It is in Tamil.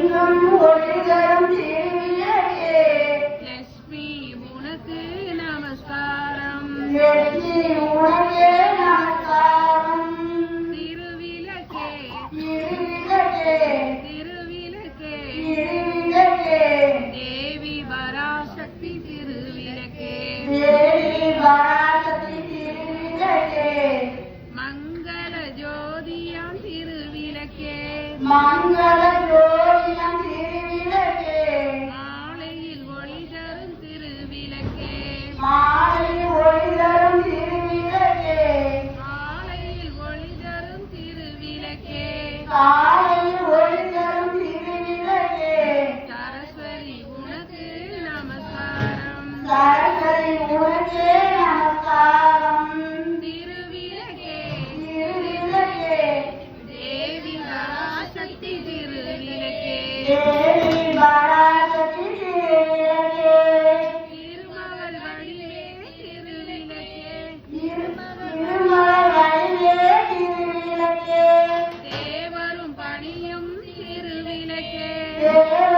என்றும் ஒளி தரும் திருவிளக்கே லட்சுமி உனக்கு நமஸ்காரம் லட்சுமி உனக்கே நமஸ்காரம் திருவிளக்கே திருவிளக்கே திருவிளக்கே திருவிளக்கே தேவி பராசக்தி திருவிளக்கே தேவி பராசக்தி திருவிளக்கே மங்கள ஜோதியாம் திருவிளக்கே மங்கள ஜோதியம் திருவிளக்கே மாலையில் ஒளி தரும் திருவிளக்கே மாலையில் ஒளி தரும் திருவிளக்கே மாலையில் ஒளி தரும் திருவிளக்கே காலையில் ஒளி தரும் திருவிளக்கே சரஸ்வதி உனக்கு நமஸ்காரம் சரஸ்வதி உனக்கே நமஸ்காரம் திருவிளக்கே திருவிளக்கே தேவி பராசக்தி திருவிளக்கே தேவி பராசக்தி திருவிளக்கே திருமகள் வழியே திருவிளக்கே திருமலை வழியே திருவிளக்கே தேவரும் பணியும் திருவிளக்கே தேவ